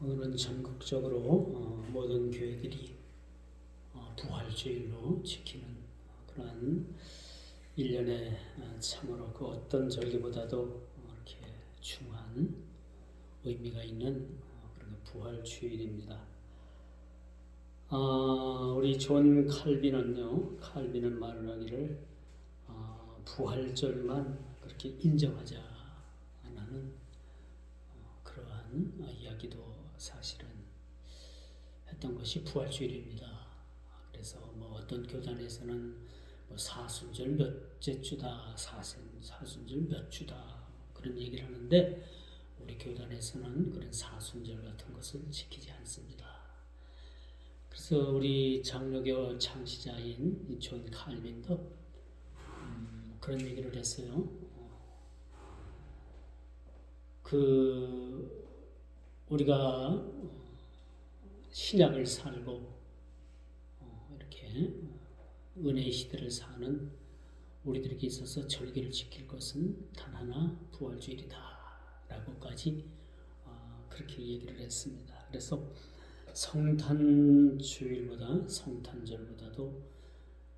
오늘은 전국적으로 모든 교회들이 부활주일로 지키는 그러한 일련의 참으로 그 어떤 절기보다도 이렇게 중요한 의미가 있는 그런 부활주일입니다. 우리 존 칼빈은 말을 하기를 부활절만 그렇게 인정하자 하는 그러한 이야기도 사실은 했던 것이 부활주일입니다. 그래서 어떤 교단에서는 사순절 몇째 주다, 사순절 몇 주다 그런 얘기를 하는데 우리 교단에서는 그런 사순절 같은 것을 지키지 않습니다. 그래서 우리 장로교 창시자인 존 칼빈도 그런 얘기를 했어요. 우리가 신약을 살고 이렇게 은혜의 시대를 사는 우리들에게 있어서 절기를 지킬 것은 단 하나 부활주일이다 라고까지 그렇게 얘기를 했습니다. 그래서 성탄절보다도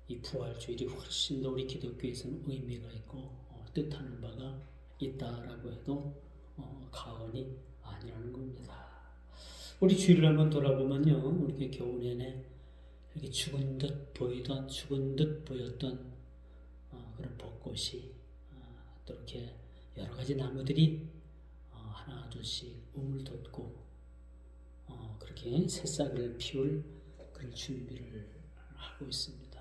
이 부활주일이 훨씬 더 우리 기독교에서는 의미가 있고 뜻하는 바가 있다라고 해도 가언이 아니라는 겁니다. 우리 주일을 한번 돌아보면요, 우리 겨우 내내 이렇게 죽은 듯 보였던 그런 벚꽃이 또 이렇게 여러 가지 나무들이 하나 둘씩 우물 돋고 그렇게 새싹을 피울 그런 준비를 하고 있습니다.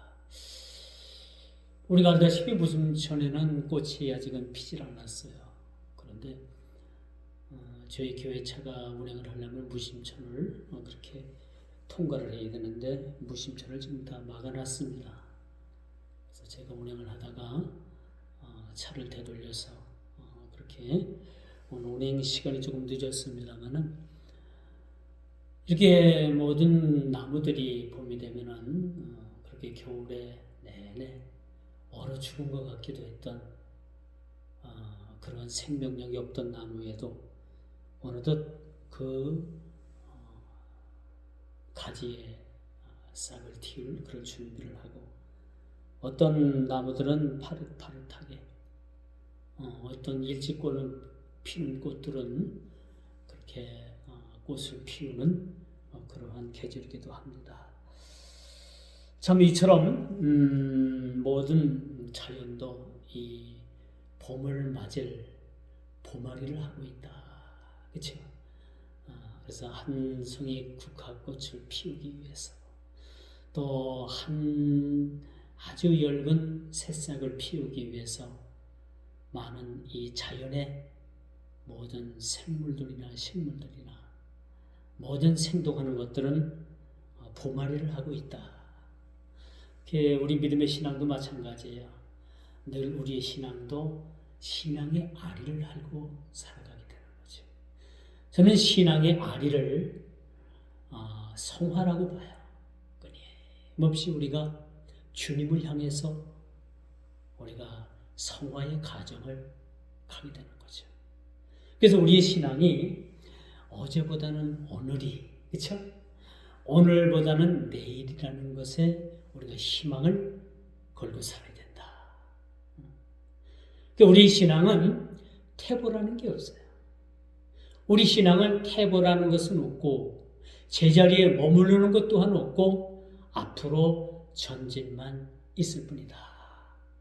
우리가 알다시피 무심천에는 꽃이 아직은 피질 않았어요. 그런데 저희 교회차가 운행을 하려면 무심천을 그렇게 통과를 해야 되는데 무심천을 지금 다 막아놨습니다. 그래서 제가 운행을 하다가 차를 되돌려서 그렇게 오늘 운행 시간이 조금 늦었습니다만은 이렇게 모든 나무들이 봄이 되면은 그렇게 겨울에 내내 얼어 죽은 것 같기도 했던 그런 생명력이 없던 나무에도 어느덧 그 가지에 싹을 틔울 그런 준비를 하고 어떤 나무들은 파릇파릇하게 어떤 일찍 피는 꽃들은 그렇게 꽃을 피우는 그러한 계절이기도 합니다. 참 이처럼 모든 자연도 이 봄을 맞을 봄아리를 하고 있다. 그렇죠? 그래서 한 송이 국화꽃을 피우기 위해서 또 한 아주 엷은 새싹을 피우기 위해서 많은 이 자연의 모든 생물들이나 식물들이나 모든 생동하는 것들은 봄아리를 하고 있다. 우리 믿음의 신앙도 마찬가지예요. 늘 우리의 신앙도 신앙의 아리를 알고 살아가게 되는 거죠. 저는 신앙의 아리를 성화라고 봐요. 끊임없이 우리가 주님을 향해서 우리가 성화의 과정을 가게 되는 거죠. 그래서 우리의 신앙이 어제보다는 오늘이, 그렇죠? 오늘보다는 내일이라는 것에 우리가 희망을 걸고 살아야 된다. 우리 신앙은 태보라는 게 없어요. 우리 신앙은 태보라는 것은 없고 제자리에 머무르는 것 또한 없고 앞으로 전진만 있을 뿐이다.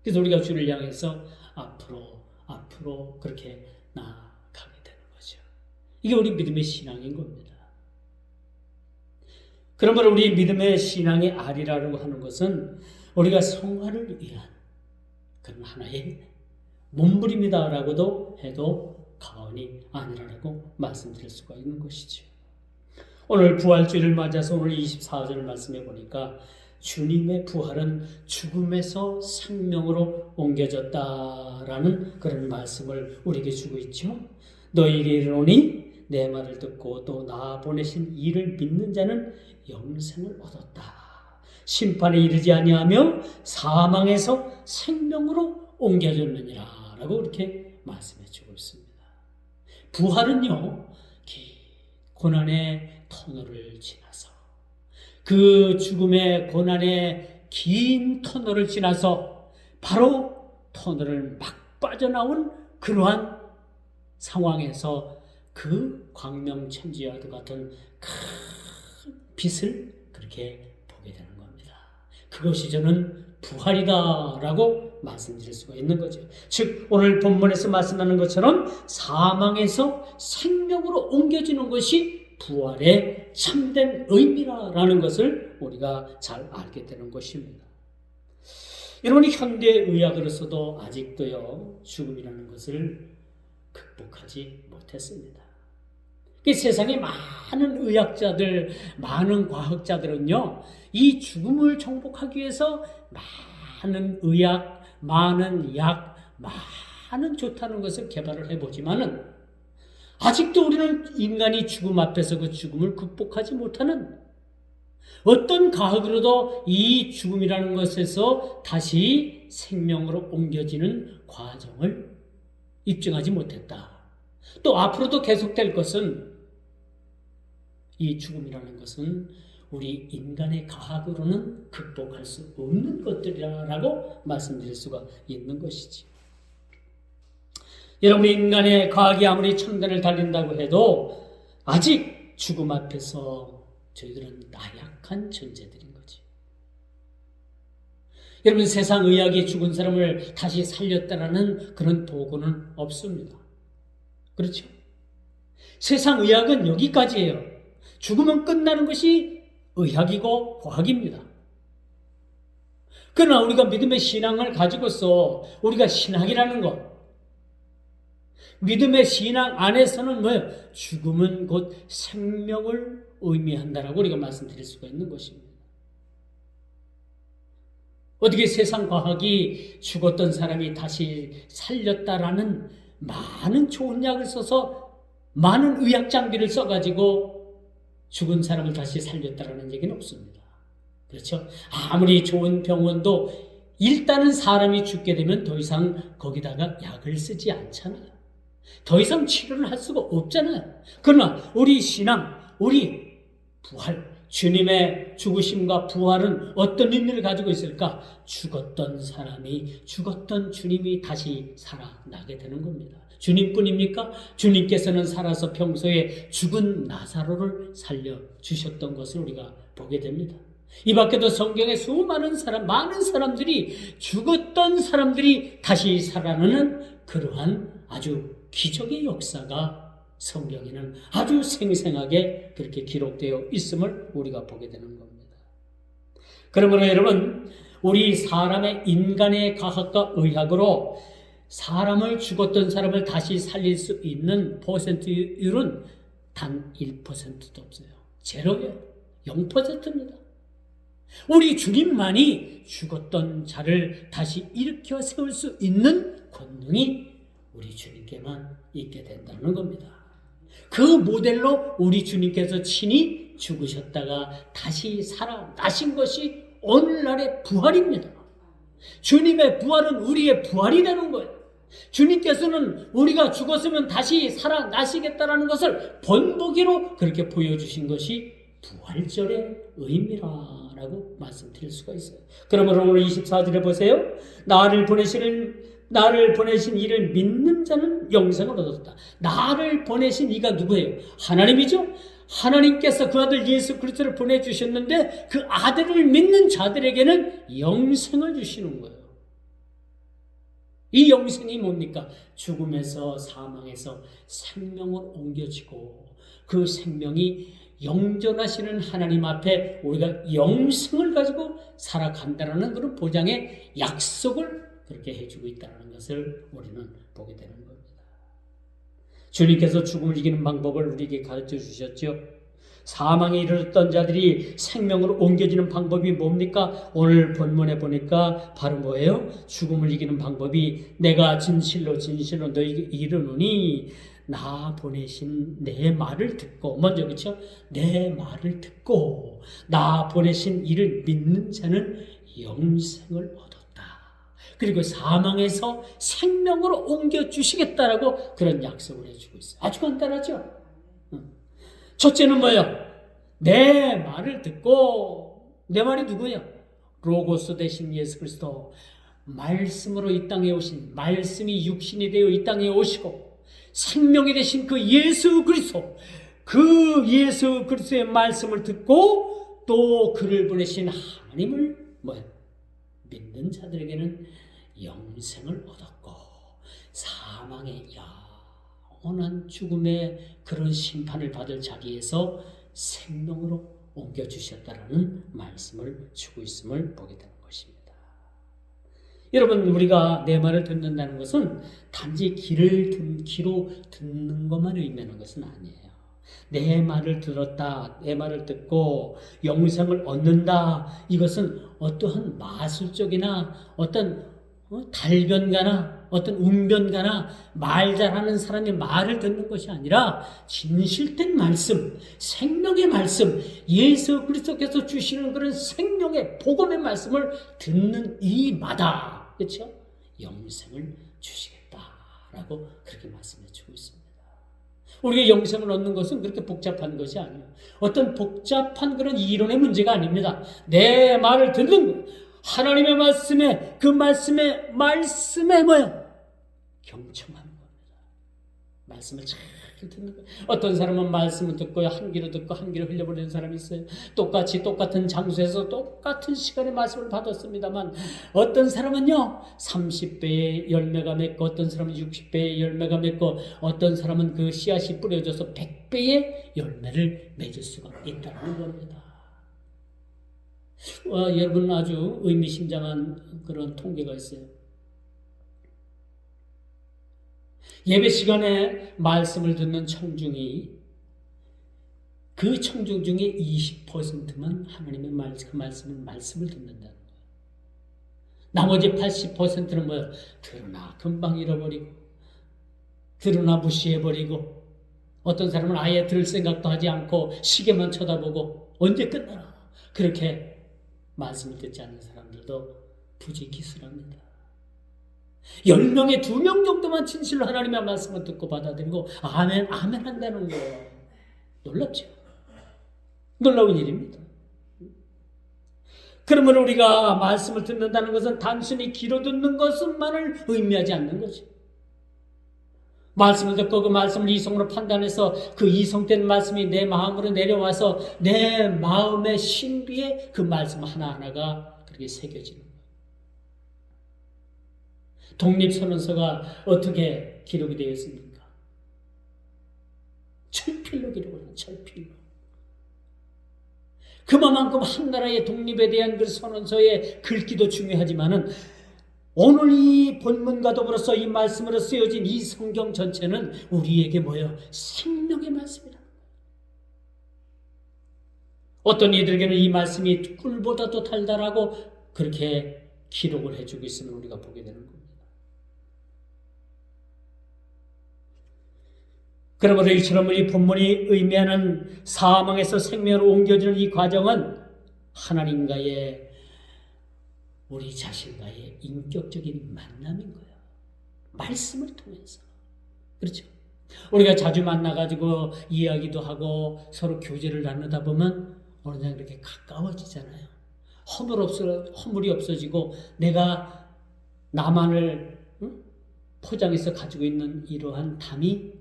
그래서 우리가 주를 향해서 앞으로 그렇게 나아가게 되는 거죠. 이게 우리 믿음의 신앙인 겁니다. 그러므로 우리 믿음의 신앙의 아리라고 하는 것은 우리가 성화를 위한 그런 하나의 몸부림이다라고도 해도 가언이 아니라고 말씀드릴 수가 있는 것이죠. 오늘 부활주일을 맞아서 오늘 24절 말씀해 보니까 주님의 부활은 죽음에서 생명으로 옮겨졌다라는 그런 말씀을 우리에게 주고 있죠. 너희에게 이르노니 내 말을 듣고 또 나 보내신 이를 믿는 자는 영생을 얻었다. 심판에 이르지 아니하며 사망에서 생명으로 옮겨졌느니라 라고 이렇게 말씀해 주고 있습니다. 부활은요 고난의 터널을 지나서 그 죽음의 고난의 긴 터널을 지나서 바로 터널을 막 빠져나온 그러한 상황에서 그 광명천지와도 같은 큰 빛을 그렇게 보게 되는 겁니다. 그것이 저는 부활이다라고 말씀드릴 수가 있는 거죠. 즉 오늘 본문에서 말씀하는 것처럼 사망에서 생명으로 옮겨지는 것이 부활의 참된 의미라는 것을 우리가 잘 알게 되는 것입니다. 여러분이 현대의학으로서도 아직도요 죽음이라는 것을 극복하지 못했습니다. 세상에 많은 의학자들, 많은 과학자들은요 이 죽음을 정복하기 위해서 많은 의학, 많은 약, 많은 좋다는 것을 개발을 해보지만은 아직도 우리는 인간이 죽음 앞에서 그 죽음을 극복하지 못하는 어떤 과학으로도 이 죽음이라는 것에서 다시 생명으로 옮겨지는 과정을 입증하지 못했다. 또 앞으로도 계속될 것은 이 죽음이라는 것은 우리 인간의 과학으로는 극복할 수 없는 것들이라고 말씀드릴 수가 있는 것이지. 여러분 인간의 과학이 아무리 첨단을 달린다고 해도 아직 죽음 앞에서 저희들은 나약한 존재들인 거지. 여러분 세상 의학이 죽은 사람을 다시 살렸다라는 그런 도구는 없습니다. 그렇죠? 세상 의학은 여기까지예요. 죽으면 끝나는 것이 의학이고 과학입니다. 그러나 우리가 믿음의 신앙을 가지고서 우리가 신학이라는 것, 믿음의 신앙 안에서는 뭐예요? 죽음은 곧 생명을 의미한다라고 우리가 말씀드릴 수가 있는 것입니다. 어떻게 세상 과학이 죽었던 사람이 다시 살렸다라는 많은 좋은 약을 써서 많은 의학 장비를 써가지고 죽은 사람을 다시 살렸다라는 얘기는 없습니다. 그렇죠? 아무리 좋은 병원도 일단은 사람이 죽게 되면 더 이상 거기다가 약을 쓰지 않잖아요. 더 이상 치료를 할 수가 없잖아요. 그러나 우리 신앙, 우리 부활, 주님의 죽으심과 부활은 어떤 의미를 가지고 있을까? 죽었던 사람이, 죽었던 주님이 다시 살아나게 되는 겁니다. 주님뿐입니까? 주님께서는 살아서 평소에 죽은 나사로를 살려주셨던 것을 우리가 보게 됩니다. 이 밖에도 성경에 수많은 사람, 많은 사람들이 죽었던 사람들이 다시 살아나는 그러한 아주 기적의 역사가 성경에는 아주 생생하게 그렇게 기록되어 있음을 우리가 보게 되는 겁니다. 그러므로 여러분, 우리 사람의 인간의 과학과 의학으로 사람을 죽었던 사람을 다시 살릴 수 있는 퍼센트율은 단 1%도 없어요. 제로예요. 0%입니다. 우리 주님만이 죽었던 자를 다시 일으켜 세울 수 있는 권능이 우리 주님께만 있게 된다는 겁니다. 그 모델로 우리 주님께서 친히 죽으셨다가 다시 살아나신 것이 오늘날의 부활입니다. 주님의 부활은 우리의 부활이라는 거예요. 주님께서는 우리가 죽었으면 다시 살아나시겠다라는 것을 본보기로 그렇게 보여주신 것이 부활절의 의미라고 말씀드릴 수가 있어요. 그러므로 오늘 24절에 보세요. 나를 보내신 이를 믿는 자는 영생을 얻었다. 나를 보내신 이가 누구예요? 하나님이죠. 하나님께서 그 아들 예수 그리스도를 보내주셨는데 그 아들을 믿는 자들에게는 영생을 주시는 거예요. 이 영생이 뭡니까? 죽음에서 사망에서 생명으로 옮겨지고 그 생명이 영존하시는 하나님 앞에 우리가 영생을 가지고 살아간다는 그런 보장의 약속을 그렇게 해주고 있다는 것을 우리는 보게 되는 겁니다. 주님께서 죽음을 이기는 방법을 우리에게 가르쳐 주셨죠. 사망에 이르렀던 자들이 생명으로 옮겨지는 방법이 뭡니까? 오늘 본문에 보니까 바로 뭐예요? 죽음을 이기는 방법이 내가 진실로 너희에게 이르노니 나 보내신 내 말을 듣고 먼저 그렇죠? 내 말을 듣고 나 보내신 이를 믿는 자는 영생을 얻었다. 그리고 사망에서 생명으로 옮겨주시겠다라고 그런 약속을 해주고 있어요. 아주 간단하죠? 첫째는 뭐예요? 내 말을 듣고, 내 말이 누구예요? 로고스 대신 예수 그리스도, 말씀으로 이 땅에 오신, 말씀이 육신이 되어 이 땅에 오시고 생명이 되신 그 예수 그리스도, 그 예수 그리스도의 말씀을 듣고 또 그를 보내신 하나님을 뭐예요? 믿는 자들에게는 영생을 얻었고 사망의 영원한 죽음의 그런 심판을 받을 자리에서 생명으로 옮겨주셨다라는 말씀을 주고 있음을 보게 되는 것입니다. 여러분, 우리가 내 말을 듣는다는 것은 단지 귀로 듣는 것만 의미하는 것은 아니에요. 내 말을 들었다, 내 말을 듣고 영생을 얻는다, 이것은 어떠한 마술적이나 어떤 달변가나 어떤 웅변가나 말 잘하는 사람의 말을 듣는 것이 아니라 진실된 말씀, 생명의 말씀, 예수 그리스도께서 주시는 그런 생명의 복음의 말씀을 듣는 이마다, 그렇죠? 영생을 주시겠다라고 그렇게 말씀해 주고 있습니다. 우리가 영생을 얻는 것은 그렇게 복잡한 것이 아니에요. 어떤 복잡한 그런 이론의 문제가 아닙니다. 내 말을 듣는 하나님의 말씀에, 그 말씀에 뭐예요? 경청하는 겁니다. 말씀을 잘 듣는 거예요. 어떤 사람은 말씀을 듣고 한 귀로 듣고 한 귀로 흘려버리는 사람이 있어요. 똑같은 장소에서 똑같은 시간에 말씀을 받았습니다만 어떤 사람은요 30배의 열매가 맺고 어떤 사람은 60배의 열매가 맺고 어떤 사람은 그 씨앗이 뿌려져서 100배의 열매를 맺을 수가 있다는 겁니다. 여러분, 아주 의미심장한 그런 통계가 있어요. 예배 시간에 말씀을 듣는 청중이 그 청중 중에 20%만 하나님의 말씀을 듣는다는 거예요. 나머지 80%는 뭐예요? 들으나 금방 잃어버리고 들으나 무시해버리고 어떤 사람은 아예 들을 생각도 하지 않고 시계만 쳐다보고 언제 끝나나 그렇게 말씀을 듣지 않는 사람들도 부지기수랍니다. 10명에 2명 정도만 진실로 하나님의 말씀을 듣고 받아들이고 아멘 한다는 거예요. 놀랍죠? 놀라운 일입니다. 그러면 우리가 말씀을 듣는다는 것은 단순히 귀로 듣는 것만을 의미하지 않는 거죠. 말씀을 듣고 그 말씀을 이성으로 판단해서 그 이성된 말씀이 내 마음으로 내려와서 내 마음의 신비에 그 말씀 하나하나가 그렇게 새겨지는 거예요. 독립선언서가 어떻게 기록이 되어 있습니까? 철필로 기록을 해요. 철필로. 그만큼 한 나라의 독립에 대한 그 선언서의 글귀도 중요하지만은 오늘 이 본문과 더불어서 이 말씀으로 쓰여진 이 성경 전체는 우리에게 뭐예요? 생명의 말씀이다. 어떤 이들에게는 이 말씀이 꿀보다도 달달하고 그렇게 기록을 해주고 있음을 우리가 보게 되는 겁니다. 그러므로 이처럼 이 본문이 의미하는 사망에서 생명으로 옮겨지는 이 과정은 하나님과의 우리 자신과의 인격적인 만남인 거예요. 말씀을 통해서. 그렇죠? 우리가 자주 만나가지고 이야기도 하고 서로 교제를 나누다 보면 어느 날 이렇게 가까워지잖아요. 허물이 없어지고 내가 나만을 포장해서 가지고 있는 이러한 담이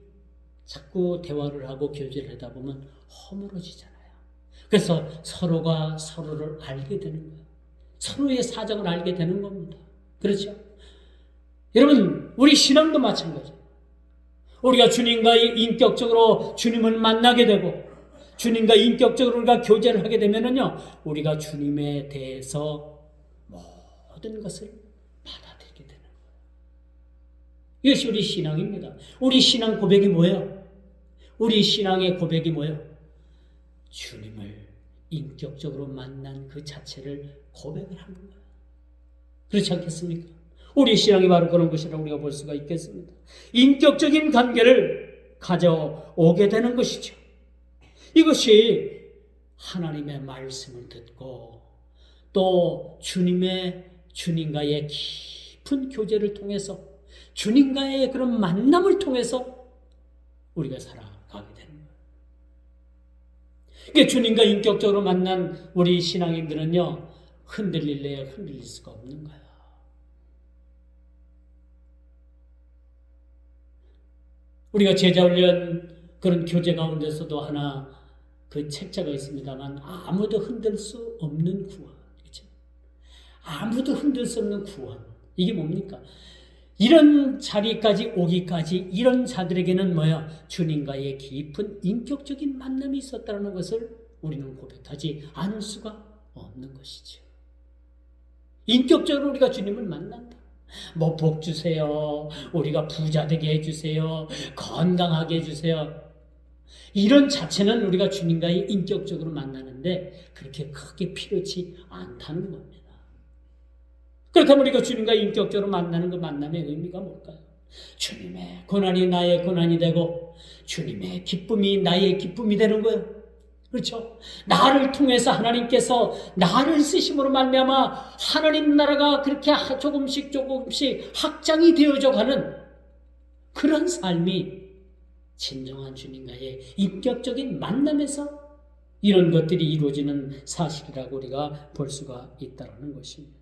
자꾸 대화를 하고 교제를 하다 보면 허물어지잖아요. 그래서 서로가 서로를 알게 되는 거예요. 서로의 사정을 알게 되는 겁니다. 그렇죠? 여러분, 우리 신앙도 마찬가지예요. 우리가 주님과 인격적으로 주님을 만나게 되고 주님과 인격적으로 우리가 교제를 하게 되면은요, 우리가 주님에 대해서 모든 것을 받아들이게 되는 거예요. 이것이 우리 신앙입니다. 우리 신앙 고백이 뭐예요? 우리 신앙의 고백이 뭐예요? 주님을 인격적으로 만난 그 자체를 고백을 하는 거예요. 그렇지 않겠습니까? 우리 신앙이 바로 그런 것이라고 우리가 볼 수가 있겠습니다. 인격적인 관계를 가져오게 되는 것이죠. 이것이 하나님의 말씀을 듣고 또 주님과의 깊은 교제를 통해서 주님과의 그런 만남을 통해서 우리가 살아가게 되는 거예요. 그러니까 주님과 인격적으로 만난 우리 신앙인들은요, 흔들릴래야 흔들릴 수가 없는 거야. 우리가 제자훈련 그런 교재 가운데서도 하나 그 책자가 있습니다만, 아무도 흔들 수 없는 구원. 그렇죠? 아무도 흔들 수 없는 구원. 이게 뭡니까? 이런 자리까지 오기까지 이런 자들에게는 뭐야? 주님과의 깊은 인격적인 만남이 있었다는 것을 우리는 고백하지 않을 수가 없는 것이죠. 인격적으로 우리가 주님을 만난다. 뭐 복 주세요. 우리가 부자 되게 해주세요. 건강하게 해주세요. 이런 자체는 우리가 주님과의 인격적으로 만나는데 그렇게 크게 필요치 않다는 겁니다. 그렇다면 우리가 주님과 인격적으로 만나는 그 만남의 의미가 뭘까요? 주님의 고난이 나의 고난이 되고 주님의 기쁨이 나의 기쁨이 되는 거예요. 그렇죠? 나를 통해서 하나님께서 나를 쓰심으로 말미암아 하나님 나라가 그렇게 조금씩 확장이 되어져 가는 그런 삶이 진정한 주님과의 인격적인 만남에서 이런 것들이 이루어지는 사실이라고 우리가 볼 수가 있다는 것입니다.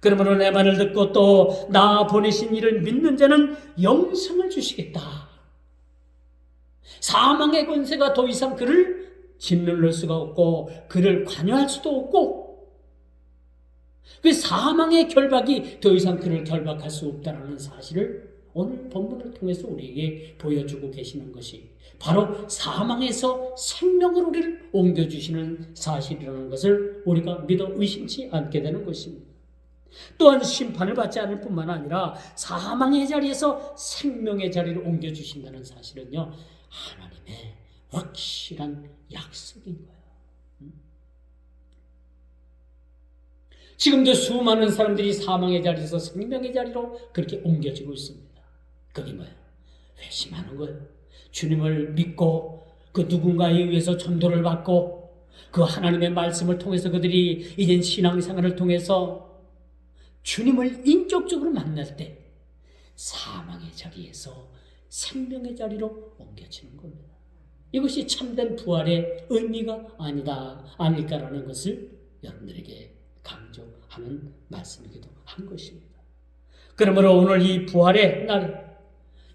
그러므로 내 말을 듣고 또 나 보내신 이를 믿는 자는 영생을 주시겠다. 사망의 권세가 더 이상 그를 짓눌릴 수가 없고 그를 관여할 수도 없고 그 사망의 결박이 더 이상 그를 결박할 수 없다는 사실을 오늘 본문을 통해서 우리에게 보여주고 계시는 것이 바로 사망에서 생명으로 우리를 옮겨주시는 사실이라는 것을 우리가 믿어 의심치 않게 되는 것입니다. 또한 심판을 받지 않을 뿐만 아니라 사망의 자리에서 생명의 자리로 옮겨주신다는 사실은요, 하나님의 확실한 약속인 거예요. 지금도 수많은 사람들이 사망의 자리에서 생명의 자리로 그렇게 옮겨지고 있습니다. 그게 뭐예요? 회심하는 거예요. 주님을 믿고 그 누군가에 의해서 전도를 받고 그 하나님의 말씀을 통해서 그들이 이젠 신앙생활을 통해서 주님을 인격적으로 만날 때 사망의 자리에서 생명의 자리로 옮겨지는 겁니다. 이것이 참된 부활의 의미가 아닐까라는 것을 여러분들에게 강조하는 말씀이기도 한 것입니다. 그러므로 오늘 이 부활의 날,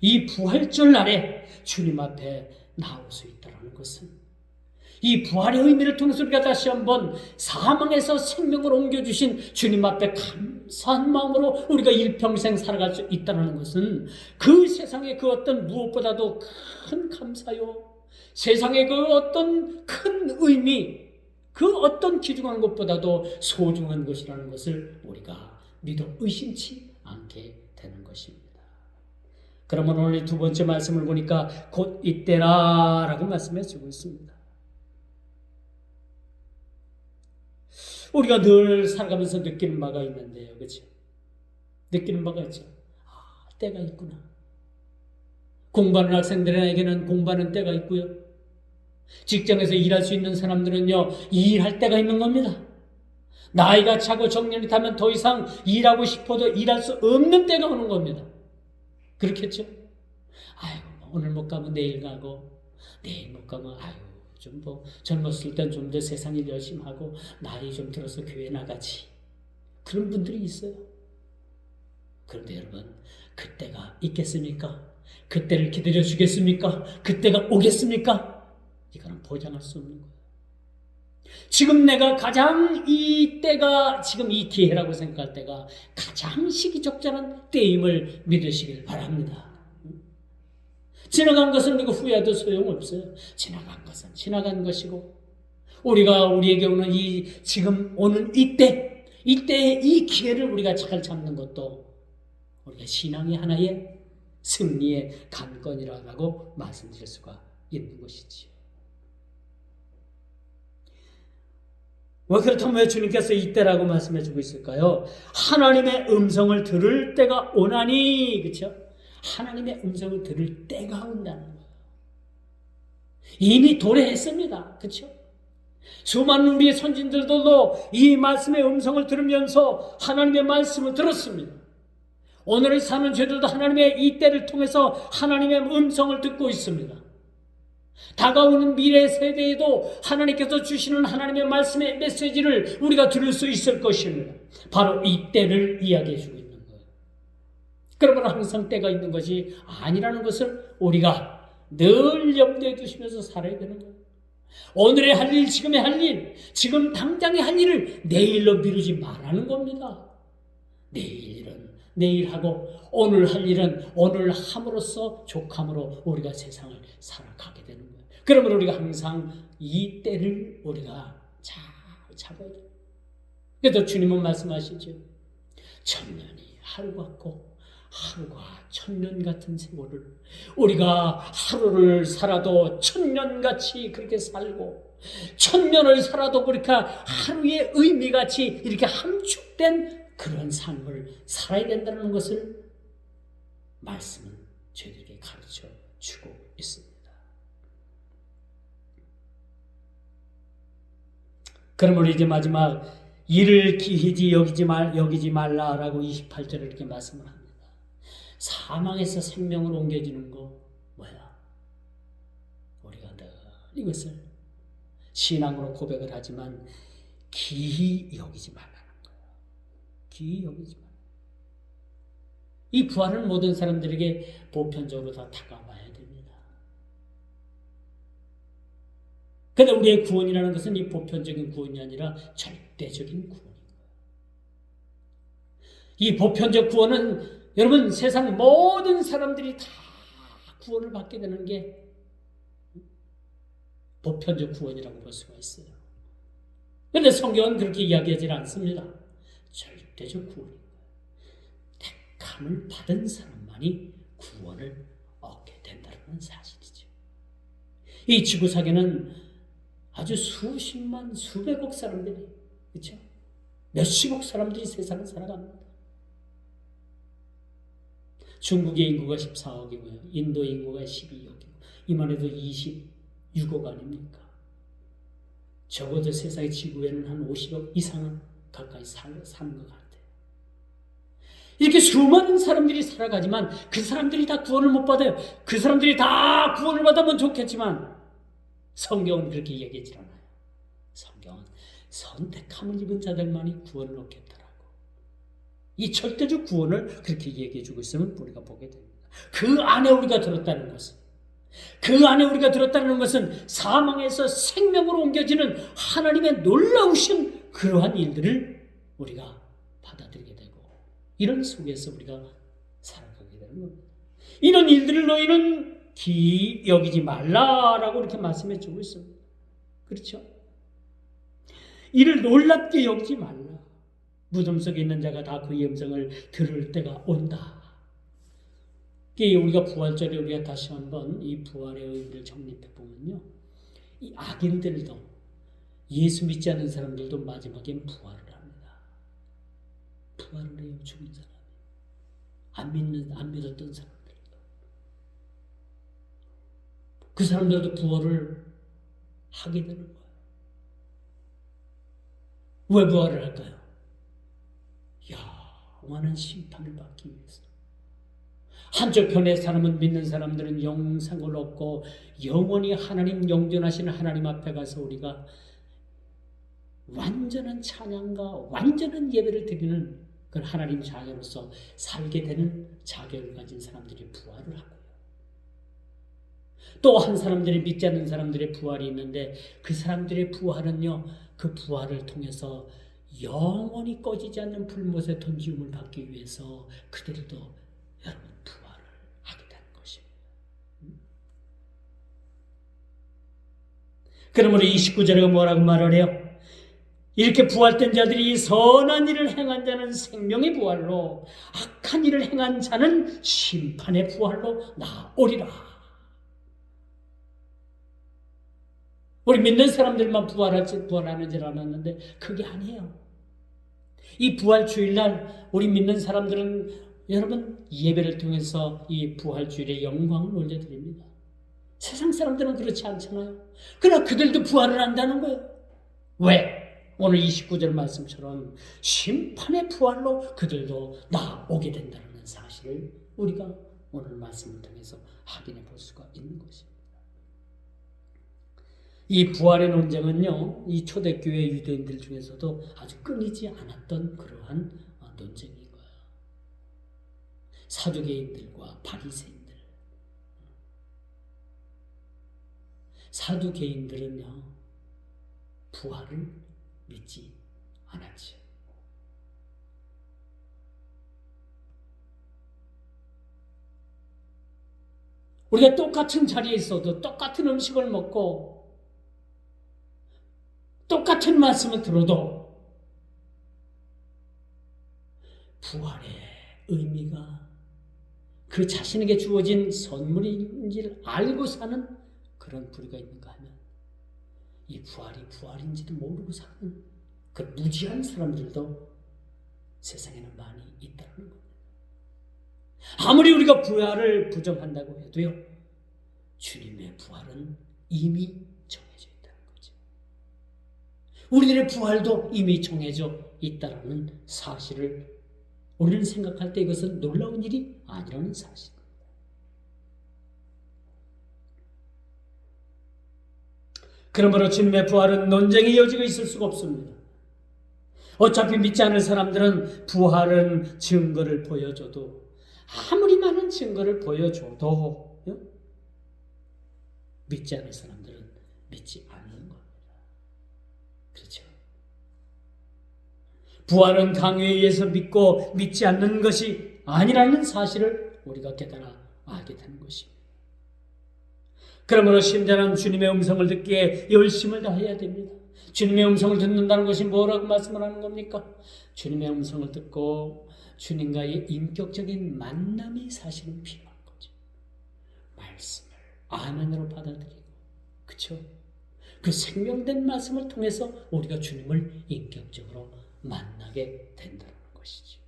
이 부활절 날에 주님 앞에 나올 수 있다는 것은 이 부활의 의미를 통해서 우리가 다시 한번 사망에서 생명으로 옮겨주신 주님 앞에 감사한 마음으로 우리가 일평생 살아갈 수 있다는 것은 그 세상의 그 어떤 무엇보다도 큰 감사요, 세상의 그 어떤 큰 의미, 그 어떤 귀중한 것보다도 소중한 것이라는 것을 우리가 믿어 의심치 않게 되는 것입니다. 그러면 오늘 두 번째 말씀을 보니까 곧 이때라 라고 말씀해 주고 있습니다. 우리가 늘 살아가면서 느끼는 바가 있는데요. 그렇죠? 느끼는 바가 있죠. 때가 있구나. 공부하는 학생들에게는 공부하는 때가 있고요. 직장에서 일할 수 있는 사람들은요, 일할 때가 있는 겁니다. 나이가 차고 정년이 타면 더 이상 일하고 싶어도 일할 수 없는 때가 오는 겁니다. 그렇겠죠? 오늘 못 가면 내일 가고, 내일 못 가면 좀 뭐 젊었을 땐 좀 더 세상 일 열심히 하고 나이 좀 들어서 교회 나가지. 그런 분들이 있어요. 그런데 여러분, 그때가 있겠습니까? 그때를 기다려 주겠습니까? 그때가 오겠습니까? 이거는 보장할 수 없는 거예요. 지금 내가 가장 이 때가 지금 이 기회라고 생각할 때가 가장 시기적절한 때임을 믿으시길 바랍니다. 지나간 것은 우리가 후회해도 소용없어요. 지나간 것은 지나간 것이고 우리에게 오는 지금 오는 이때의 이 기회를 우리가 잘 잡는 것도 우리가 신앙의 하나의 승리의 관건이라고 말씀드릴 수가 있는 것이지요. 그렇다면 왜 주님께서 이때라고 말씀해 주고 있을까요? 하나님의 음성을 들을 때가 오나니, 그렇죠? 하나님의 음성을 들을 때가 온다는 거예요. 이미 도래했습니다. 그렇죠? 수많은 우리의 선진들도 이 말씀의 음성을 들으면서 하나님의 말씀을 들었습니다. 오늘 사는 저희들도 하나님의 이 때를 통해서 하나님의 음성을 듣고 있습니다. 다가오는 미래 세대에도 하나님께서 주시는 하나님의 말씀의 메시지를 우리가 들을 수 있을 것입니다. 바로 이 때를 이야기해 주고 있는 거예요. 그러므로 항상 때가 있는 것이 아니라는 것을 우리가 늘 염두에 두시면서 살아야 되는 거예요. 오늘의 할 일, 지금의 할 일, 지금 당장의 할 일을 내일로 미루지 말라는 겁니다. 내일 일은 내일 하고 오늘 할 일은 오늘 함으로써 족함으로 우리가 세상을 살아가게 되는 거예요. 그러면 우리가 항상 이 때를 우리가 잘 잡아야 돼요. 그래서 주님은 말씀하시죠. 천년이 하루 같고 하루가 천년 같은 세월을 우리가 하루를 살아도 천년같이 그렇게 살고 천년을 살아도 그렇게 하루의 의미같이 이렇게 함축된 그런 삶을 살아야 된다는 것을 말씀은 저희들에게 가르쳐 주고 있습니다. 그러므로 이제 마지막 이를 기이지 여기지 말라라고 28절에 이렇게 말씀을 합니다. 사망에서 생명으로 옮겨지는 거 뭐야? 우리가 늘 이것을 신앙으로 고백을 하지만 기이 여기지 말라는 거예요. 기이 여기지 말라. 이 부활은 모든 사람들에게 보편적으로 다 다가와야 됩니다. 그런데 우리의 구원이라는 것은 이 보편적인 구원이 아니라 절대적인 구원인 거예요. 이 보편적 구원은 여러분 세상 모든 사람들이 다 구원을 받게 되는 게 보편적 구원이라고 볼 수가 있어요. 그런데 성경은 그렇게 이야기하지 않습니다. 절대적 구원입니다. 택함을 받은 사람만이 구원을 얻게 된다는 사실이죠. 이 지구상에는 아주 수십만 수백억 사람들이 그렇죠? 몇십억 사람들이 세상을 살아갑니다. 중국의 인구가 14억이고요. 인도 인구가 12억이고 이만 해도 26억 아닙니까? 적어도 세상의 지구에는 한 50억 이상은 가까이 사는 것 같아요. 이렇게 수많은 사람들이 살아가지만 그 사람들이 다 구원을 못 받아요. 그 사람들이 다 구원을 받으면 좋겠지만 성경은 그렇게 얘기하지 않아요. 성경은 선택함을 입은 자들만이 구원을 얻겠다라고. 이 절대적 구원을 그렇게 얘기해주고 있으면 우리가 보게 됩니다. 그 안에 우리가 들었다는 것은 사망에서 생명으로 옮겨지는 하나님의 놀라우신 그러한 일들을 우리가 받아들이게 되고 이런 속에서 우리가 살아가게 되는 겁니다. 이런 일들을 너희는 기이 여기지 말라라고 이렇게 말씀해 주고 있습니다. 그렇죠? 이를 놀랍게 여기지 말라. 무덤 속에 있는 자가 다 그의 음성을 들을 때가 온다. 우리가 부활절에 우리가 다시 한번 이 부활의 의미를 정립해 보면요, 이 악인들도 예수 믿지 않는 사람들도 마지막엔 부활을 합니다. 부활을 해요. 죽은 사람이 안 믿었던 사람들도 그 사람들도 부활을 하게 되는 거예요. 왜 부활을 할까요? 영원한 심판을 받기 위해서. 한쪽 편의 사람은 믿는 사람들은 영생을 얻고 영원히 하나님 영존하시는 하나님 앞에 가서 우리가 완전한 찬양과 완전한 예배를 드리는 그 하나님 자녀로서 살게 되는 자격을 가진 사람들이 부활을 하고요. 또 한 사람들이 믿지 않는 사람들의 부활이 있는데 그 사람들의 부활은요, 그 부활을 통해서 영원히 꺼지지 않는 불못에 던지움을 받기 위해서 그들도 여러분 부활을 하게 되는 것입니다. 그러므로 29절에 뭐라고 말을 해요? 이렇게 부활된 자들이 선한 일을 행한 자는 생명의 부활로 악한 일을 행한 자는 심판의 부활로 나오리라. 우리 믿는 사람들만 부활하는 줄 알았는데 그게 아니에요. 이 부활 주일날 우리 믿는 사람들은 여러분 예배를 통해서 이 부활 주일의 영광을 올려드립니다. 세상 사람들은 그렇지 않잖아요. 그러나 그들도 부활을 한다는 거예요. 왜? 오늘 29절 말씀처럼 심판의 부활로 그들도 나오게 된다는 사실을 우리가 오늘 말씀을 통해서 확인해 볼 수가 있는 것입니다. 이 부활의 논쟁은요, 이 초대교회 유대인들 중에서도 아주 끊이지 않았던 그러한 논쟁인 거예요. 사두개인들과 바리새인들. 사두개인들은요, 부활을 믿지 않았죠. 우리가 똑같은 자리에 있어도 똑같은 음식을 먹고 똑같은 말씀을 들어도 부활의 의미가 그 자신에게 주어진 선물인지를 알고 사는 그런 부류가 있는가 하면 이 부활이 부활인지도 모르고 사는 그 무지한 사람들도 세상에는 많이 있다는 겁니다. 아무리 우리가 부활을 부정한다고 해도요, 주님의 부활은 이미 정해져 있다는 거죠. 우리들의 부활도 이미 정해져 있다는 사실을 우리는 생각할 때 이것은 놀라운 일이 아니라는 사실입니다. 그러므로 주님의 부활은 논쟁의 여지가 있을 수가 없습니다. 어차피 믿지 않을 사람들은 부활은 증거를 보여줘도, 아무리 많은 증거를 보여줘도 믿지 않을 사람들은 믿지 않는 겁니다. 그렇죠? 부활은 강요에 의해서 믿고 믿지 않는 것이 아니라는 사실을 우리가 깨달아 알게 되는 것입니다. 그러므로 신자는 주님의 음성을 듣기에 열심을 다해야 됩니다. 주님의 음성을 듣는다는 것이 뭐라고 말씀을 하는 겁니까? 주님의 음성을 듣고 주님과의 인격적인 만남이 사실은 필요한 거죠. 말씀을 아멘으로 받아들이고, 그렇죠? 그 생명된 말씀을 통해서 우리가 주님을 인격적으로 만나게 된다는 것이죠.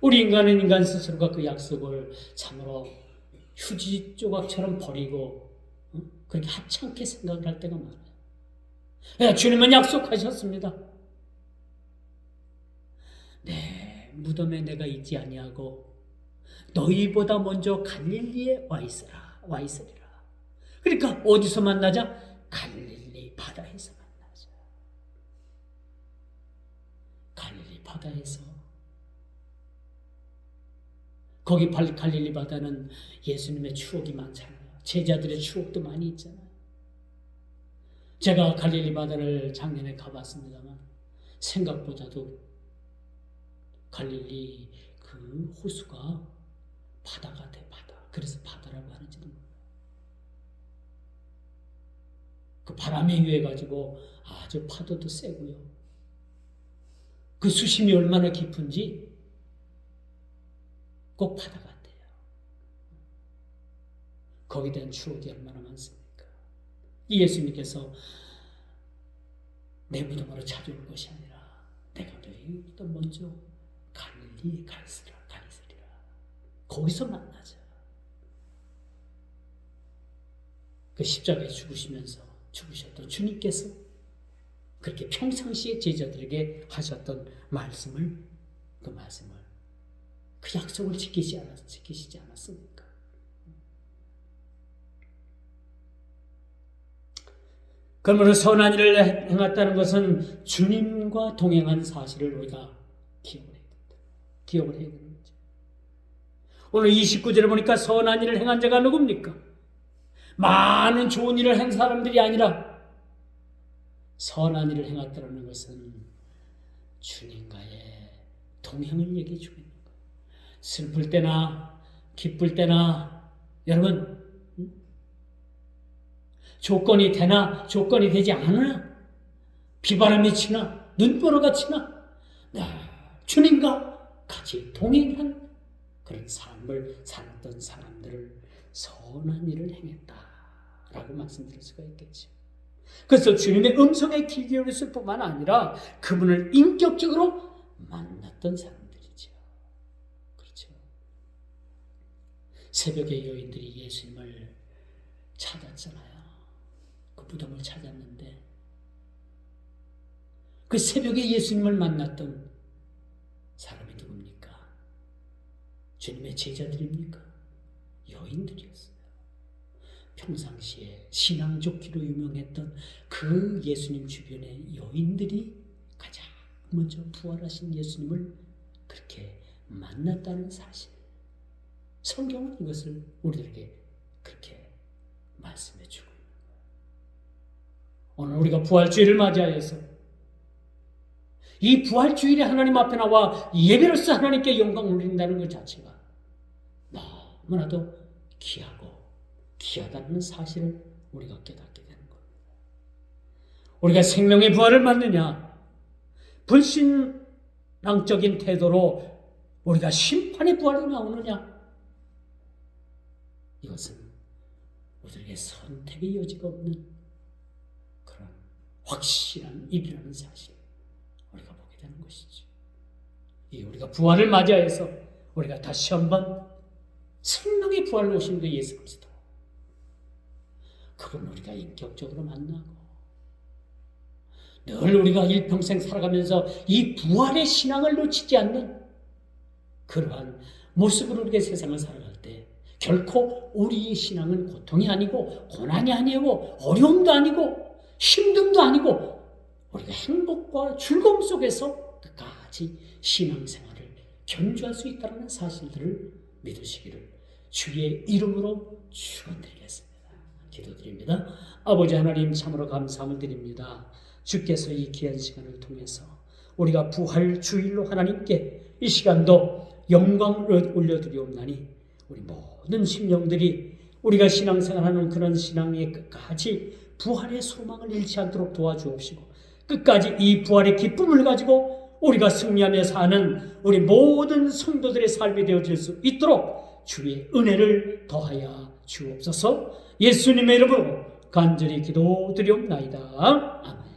우리 인간은 인간 스스로가 그 약속을 참으로 휴지 조각처럼 버리고 그렇게 하찮게 생각을 할 때가 많아요. 주님은 약속하셨습니다. 내 무덤에 내가 있지 아니하고 너희보다 먼저 갈릴리에 와 있으리라. 그러니까 어디서 만나자? 갈릴리 바다에서 만나자. 갈릴리 바다에서. 거기 갈릴리 바다는 예수님의 추억이 많잖아요. 제자들의 추억도 많이 있잖아요. 제가 갈릴리 바다를 작년에 가봤습니다만 생각보다도 갈릴리 그 호수가 바다 같아, 바다. 그래서 바다라고 하는지도 몰라요. 그 바람에 의해가지고 아주 파도도 세고요. 그 수심이 얼마나 깊은지 꼭 바다 같아요. 거기에 대한 추억이 얼마나 많습니까? 이 예수님께서 내 무덤으로 찾아올 것이 아니라 내가 너희보다 먼저 갈릴리에 가있으리라. 거기서 만나자. 그 십자가에 죽으셨던 주님께서 그렇게 평상시에 제자들에게 하셨던 말씀을, 그 약속을 지키시지 않았습니까? 그러므로 선한 일을 행했다는 것은 주님과 동행한 사실을 우리가 기억을 해야 됩니다. 오늘 29절에 보니까 선한 일을 행한 자가 누굽니까? 많은 좋은 일을 한 사람들이 아니라 선한 일을 행했다는 것은 주님과의 동행을 얘기해 주고 있는 거예요. 슬플 때나 기쁠 때나 여러분 조건이 되나 조건이 되지 않으나 비바람이 치나 눈보라가 치나 주님과 같이 동행한 그런 삶을 살았던 사람들을 선한 일을 행했다라고 말씀드릴 수가 있겠죠. 그래서 주님의 음성에 귀 기울였을 뿐만 아니라 그분을 인격적으로 만났던 사람들이죠. 그렇죠. 새벽에 여인들이 예수님을 찾았잖아요. 그 무덤을 찾았는데 그 새벽에 예수님을 만났던 사람이 누굽니까? 주님의 제자들입니까? 여인들이었어요. 평상시에 신앙 좋기로 유명했던 그 예수님 주변의 여인들이 가장 먼저 부활하신 예수님을 그렇게 만났다는 사실. 성경은 이것을 우리들에게 그렇게 말씀해 주고, 오늘 우리가 부활주일을 맞이하여서 이 부활주일에 하나님 앞에 나와 예배로서 하나님께 영광을 올린다는 것 자체가 너무나도 귀하고 귀하다는 사실을 우리가 깨닫게 되는 겁니다. 우리가 생명의 부활을 맞느냐, 불신앙적인 태도로 우리가 심판의 부활로 나오느냐, 이것은 우리에게 선택의 여지가 없는 그런 확실한 일이라는 사실 우리가 보게 되는 것이죠. 이 우리가 부활을 맞이해서 우리가 다시 한번 생명의 부활로 오신 그 예수 그리스도, 그분을 우리가 인격적으로 만나고 늘 우리가 일평생 살아가면서 이 부활의 신앙을 놓치지 않는 그러한 모습으로 우리가 세상을 살아갈 때 결코 우리의 신앙은 고통이 아니고 고난이 아니고 어려움도 아니고 힘듦도 아니고 우리가 행복과 즐거움 속에서 끝까지 신앙생활을 견주할 수 있다는 사실들을 믿으시기를 주의 이름으로 축원드리겠습니다. 기도드립니다. 아버지 하나님, 참으로 감사함을 드립니다. 주께서 이 귀한 시간을 통해서 우리가 부활 주일로 하나님께 이 시간도 영광을 올려드리옵나니 우리 모든 심령들이 우리가 신앙생활하는 그런 신앙의 끝까지 부활의 소망을 잃지 않도록 도와주옵시고, 끝까지 이 부활의 기쁨을 가지고 우리가 승리하며 사는 우리 모든 성도들의 삶이 되어질 수 있도록 주의 은혜를 더하여 주옵소서. 예수님의 이름으로 간절히 기도드리옵나이다. 아멘.